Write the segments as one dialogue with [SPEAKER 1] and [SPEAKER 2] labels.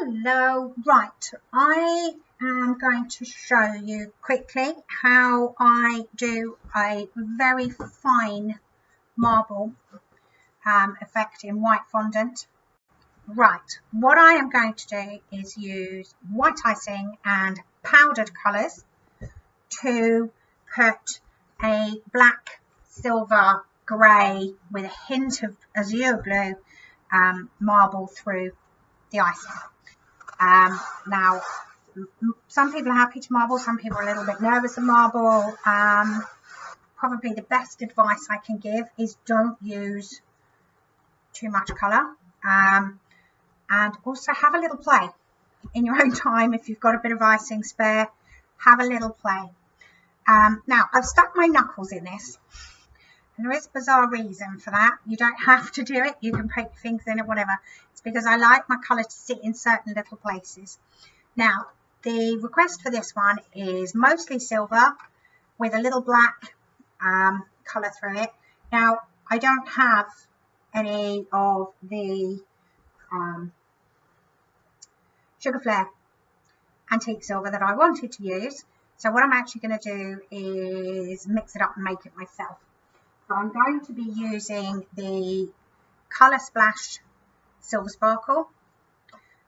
[SPEAKER 1] Hello, right, I am going to show you quickly how I do a very fine marble effect in white fondant. Right, what I am going to do is use white icing and powdered colours to put a black, silver, grey with a hint of azure blue marble through the icing. Now, some people are happy to marble, some people are a little bit nervous of marble. Probably the best advice I can give is don't use too much colour, and also have a little play in your own time. If you've got a bit of icing spare, have a little play. Now, I've stuck my knuckles in this, and there is a bizarre reason for that. You don't have to do it, you can poke your fingers in it, whatever. It's because I like my colour to sit in certain little places. Now, the request for this one is mostly silver with a little black colour through it. Now, I don't have any of the Sugar Flare antique silver that I wanted to use, so what I'm actually going to do is mix it up and make it myself. So I'm going to be using the Colour Splash Silver Sparkle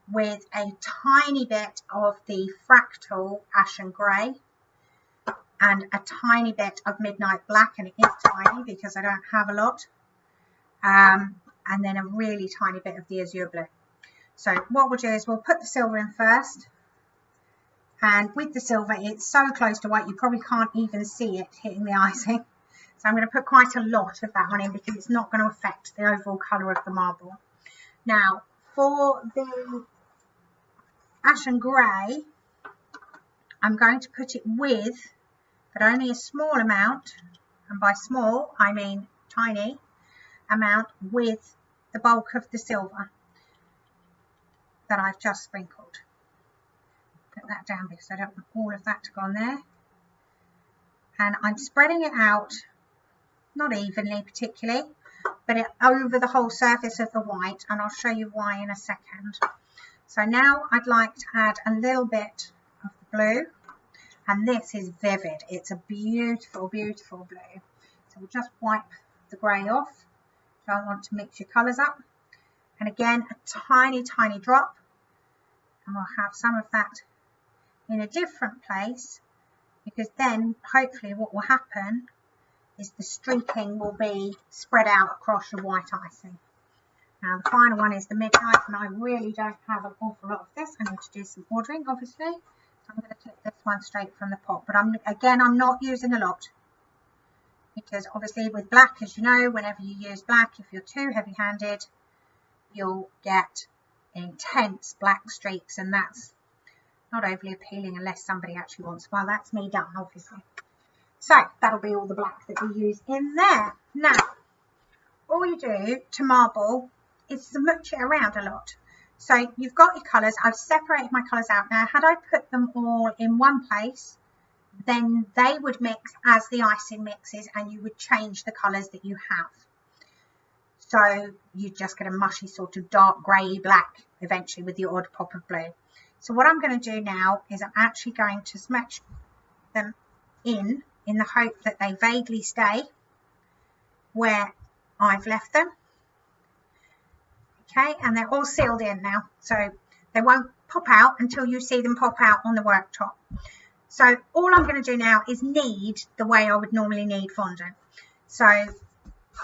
[SPEAKER 1] with a tiny bit of the Fractal Ashen Grey and a tiny bit of Midnight Black, and it is tiny because I don't have a lot, and then a really tiny bit of the Azure Blue. So what we'll do is we'll put the silver in first, and with the silver it's so close to white you probably can't even see it hitting the icing. So I'm going to put quite a lot of that one in because it's not going to affect the overall colour of the marble. Now, for the Ashen Grey, I'm going to put it with, but only a small amount, and by small I mean tiny amount, with the bulk of the silver that I've just sprinkled. Put that down because I don't want all of that to go on there. And I'm spreading it out, not evenly particularly, but over the whole surface of the white, and I'll show you why in a second. So now I'd like to add a little bit of the blue, and this is vivid. It's a beautiful, beautiful blue. So we'll just wipe the grey off. Don't want to mix your colours up. And again, a tiny, tiny drop, and we'll have some of that in a different place, because then hopefully what will happen is the streaking will be spread out across your white icing. Now the final one is the Midnight, and I really don't have an awful lot of this. I need to do some ordering, obviously, so I'm going to take this one straight from the pot, but I'm not using a lot, because obviously with black, as you know, whenever you use black, if you're too heavy-handed, you'll get intense black streaks, and that's not overly appealing unless somebody actually wants. Well, that's me done, obviously. So that'll be all the black that we use in there. Now, all you do to marble is smooch it around a lot. So you've got your colours. I've separated my colours out. Now, had I put them all in one place, then they would mix as the icing mixes, and you would change the colours that you have. So you just get a mushy sort of dark grey black eventually with the odd pop of blue. So what I'm going to do now is I'm actually going to smooch them in the hope that they vaguely stay where I've left them. Okay, and they're all sealed in now, so they won't pop out until you see them pop out on the worktop. So all I'm going to do now is knead the way I would normally knead fondant. So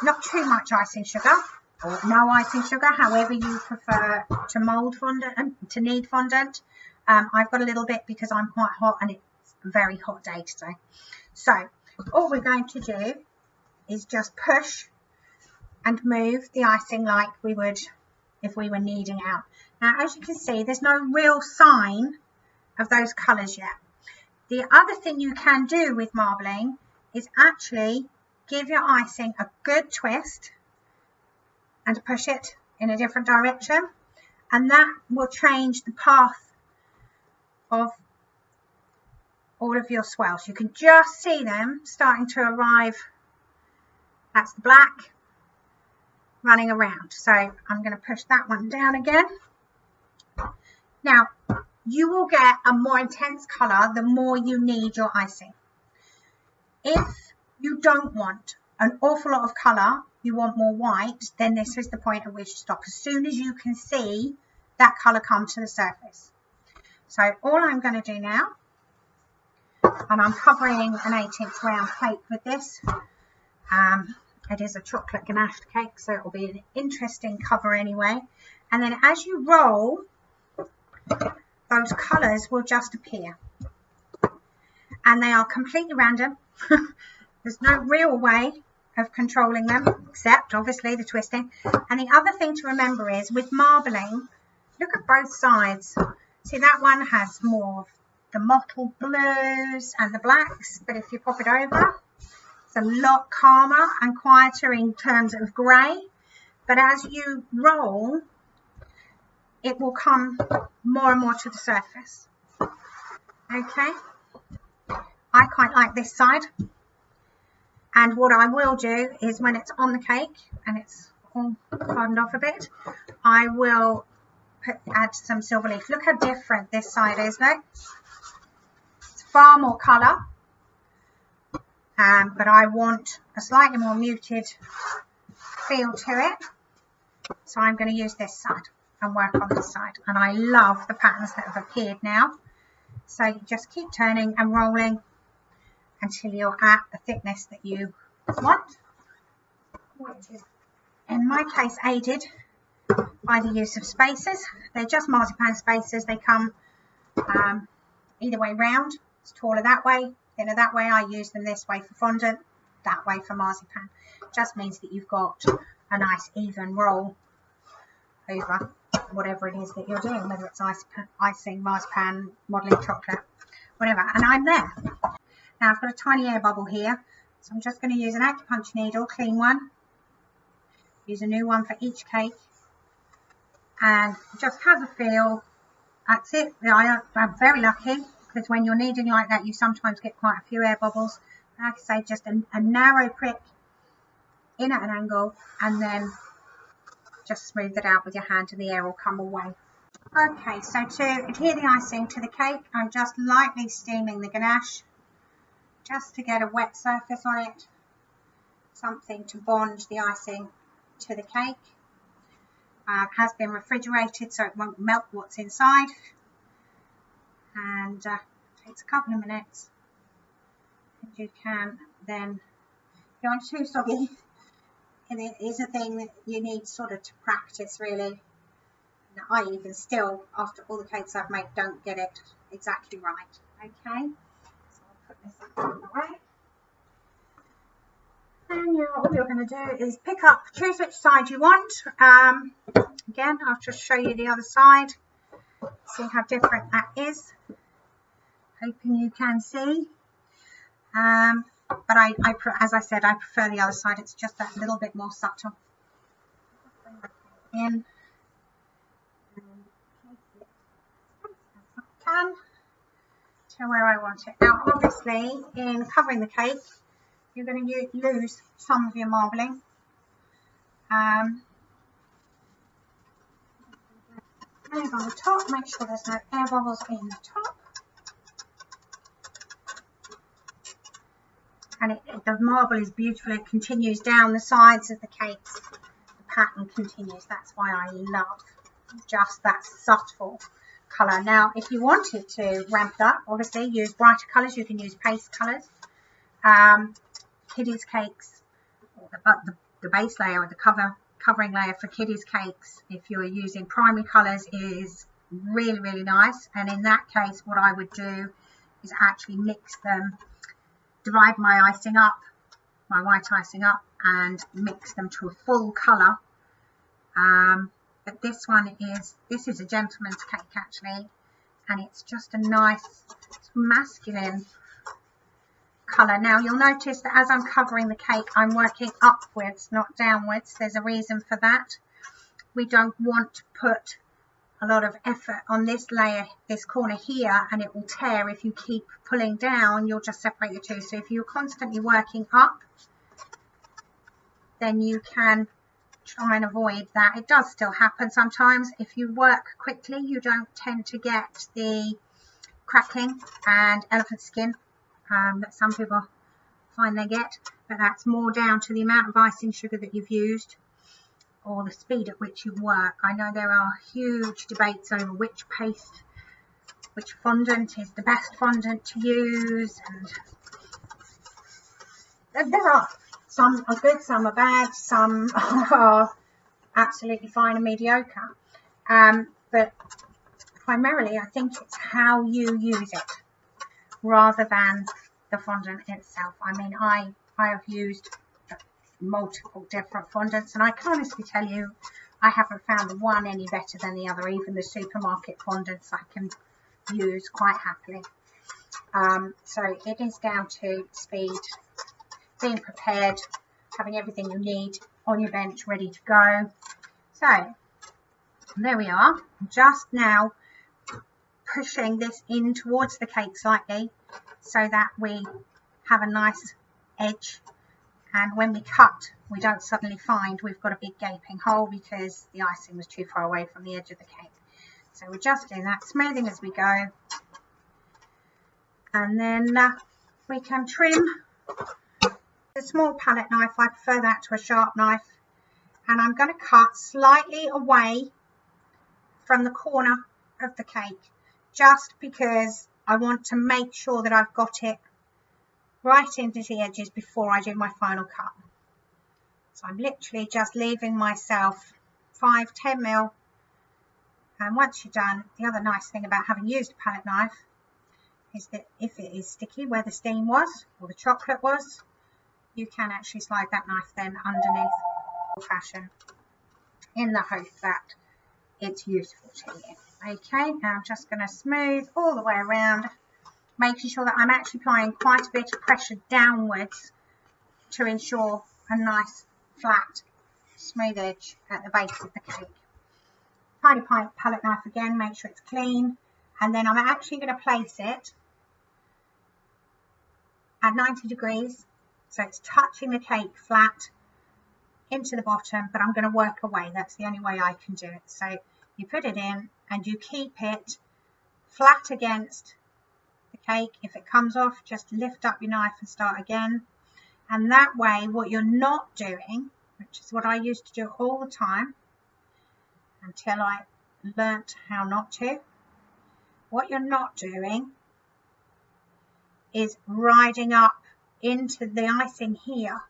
[SPEAKER 1] not too much icing sugar, or no icing sugar, however you prefer to mould fondant, to knead fondant. I've got a little bit because I'm quite hot and it's a very hot day today. So all we're going to do is just push and move the icing like we would if we were kneading out. Now, as you can see, there's no real sign of those colours yet. The other thing you can do with marbling is actually give your icing a good twist and push it in a different direction, and that will change the path of all of your swells. You can just see them starting to arrive. That's the black running around. So I'm going to push that one down again. Now, you will get a more intense colour the more you knead your icing. If you don't want an awful lot of colour, you want more white, then this is the point at which to stop. As soon as you can see that colour come to the surface. So all I'm going to do now, and I'm covering an 8-inch round cake with this. It is a chocolate ganache cake, so it will be an interesting cover anyway. And then as you roll, those colours will just appear. And they are completely random. There's no real way of controlling them, except obviously the twisting. And the other thing to remember is with marbling, look at both sides. See, that one has more of the mottled blues and the blacks, but if you pop it over, it's a lot calmer and quieter in terms of grey. But as you roll, it will come more and more to the surface. Okay, I quite like this side. And what I will do is when it's on the cake and it's all hardened off a bit, I will add some silver leaf. Look how different this side is, look. It's far more colour, but I want a slightly more muted feel to it. So I'm going to use this side and work on this side. And I love the patterns that have appeared now. So you just keep turning and rolling until you're at the thickness that you want, which is in my case aided by the use of spacers. They're just marzipan spacers. They come either way round. It's taller that way, thinner that way. I use them this way for fondant, that way for marzipan. Just means that you've got a nice even roll over whatever it is that you're doing, whether it's icing, marzipan, modelling chocolate, whatever. And I'm there. Now I've got a tiny air bubble here, so I'm just going to use an acupuncture needle, clean one, use a new one for each cake, and just have a feel. That's it. I'm very lucky, because when you're kneading like that, you sometimes get quite a few air bubbles. Like I say, just a narrow prick in at an angle, and then just smooth it out with your hand and the air will come away. Okay, so to adhere the icing to the cake, I'm just lightly steaming the ganache, just to get a wet surface on it, something to bond the icing to the cake. It has been refrigerated so it won't melt what's inside, and it takes a couple of minutes. And you can then go on too soggy, and it is a thing that you need sort of to practice really. And I even still, after all the cakes I've made, don't get it exactly right. Okay, so I'll put this out of the way. And all you're going to do is choose which side you want. Again, I'll just show you the other side. See how different that is. Hoping you can see. But as I said, I prefer the other side. It's just that little bit more subtle. Bring that in and place it as I can to where I want it. Now, obviously, in covering the cake, you're going to lose some of your marbling. On the top, make sure there's no air bubbles in the top. And the marble is beautiful. It continues down the sides of the cakes. The pattern continues. That's why I love just that subtle colour. Now, if you wanted to ramp it up, obviously use brighter colours. You can use paste colours. Kiddies cakes, the base layer or the covering layer for kiddies cakes, if you're using primary colours, is really, really nice. And in that case, what I would do is actually mix them, divide my icing up, my white icing up, and mix them to a full colour. But this is a gentleman's cake actually, and it's just a nice masculine colour. Now you'll notice that as I'm covering the cake, I'm working upwards, not downwards. There's a reason for that. We don't want to put a lot of effort on this layer, this corner here, and it will tear. If you keep pulling down, you'll just separate the two. So if you're constantly working up, then you can try and avoid that. It does still happen sometimes. If you work quickly, you don't tend to get the cracking and elephant skin that some people find they get, but that's more down to the amount of icing sugar that you've used or the speed at which you work. I know there are huge debates over which fondant is the best fondant to use, and there are some are good, some are bad, some are absolutely fine and mediocre, but primarily I think it's how you use it rather than the fondant itself. I mean, I have used multiple different fondants, and I can honestly tell you I haven't found the one any better than the other. Even the supermarket fondants I can use quite happily. So it is down to speed, being prepared, having everything you need on your bench ready to go. So there we are, just now pushing this in towards the cake slightly so that we have a nice edge, and when we cut we don't suddenly find we've got a big gaping hole because the icing was too far away from the edge of the cake. So we're just doing that, smoothing as we go, and then we can trim. A small palette knife, I prefer that to a sharp knife, and I'm going to cut slightly away from the corner of the cake just because I want to make sure that I've got it right into the edges before I do my final cut. So I'm literally just leaving myself 5-10 mil, and once you're done, the other nice thing about having used a palette knife is that if it is sticky where the steam was or the chocolate was, you can actually slide that knife then underneath fashion in the hope that it's useful to you. Okay, now I'm just going to smooth all the way around, making sure that I'm actually applying quite a bit of pressure downwards to ensure a nice flat smooth edge at the base of the cake. Tiny palette knife again, make sure it's clean, and then I'm actually going to place it at 90 degrees so it's touching the cake flat into the bottom, but I'm going to work away. That's the only way I can do it. So you put it in and you keep it flat against the cake. If it comes off, just lift up your knife and start again. And that way, what you're not doing, which is what I used to do all the time until I learnt how not to, what you're not doing is riding up into the icing here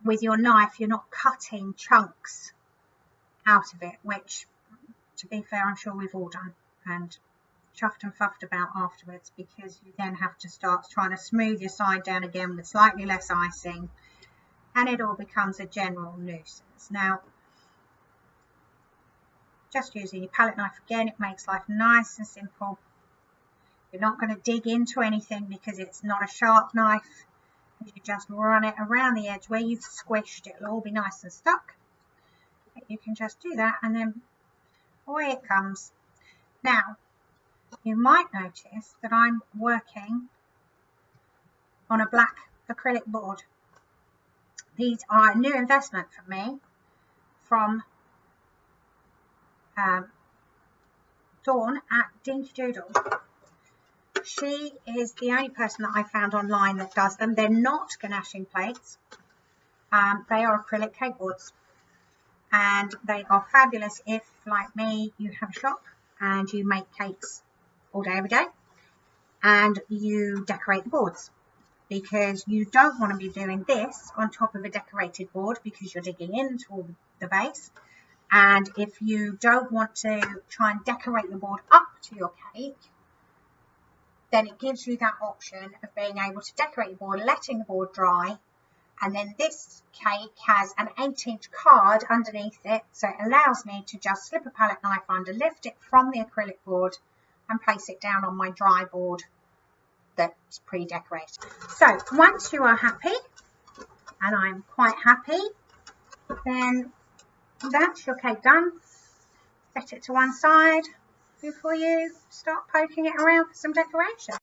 [SPEAKER 1] with your knife. You're not cutting chunks out of it, which, to be fair, I'm sure we've all done and chuffed and fuffed about afterwards, because you then have to start trying to smooth your side down again with slightly less icing, and it all becomes a general nuisance. Now, just using your palette knife again, it makes life nice and simple. You're not going to dig into anything because it's not a sharp knife. You just run it around the edge where you've squished, it'll all be nice and stuck. You can just do that, and then away it comes. Now, you might notice that I'm working on a black acrylic board. These are a new investment for me from Dawn at Dinky Doodle. She is the only person that I found online that does them. They're not ganaching plates. They are acrylic cake boards, and they are fabulous if, like me, you have a shop and you make cakes all day every day and you decorate the boards, because you don't want to be doing this on top of a decorated board because you're digging into the base. And if you don't want to try and decorate the board up to your cake, then it gives you that option of being able to decorate the board, letting the board dry, and then this cake has an 8-inch card underneath it, so it allows me to just slip a palette knife under, lift it from the acrylic board and place it down on my dry board that's pre-decorated. So once you are happy, and I'm quite happy, then that's your cake done. Set it to one side before you start poking it around for some decoration.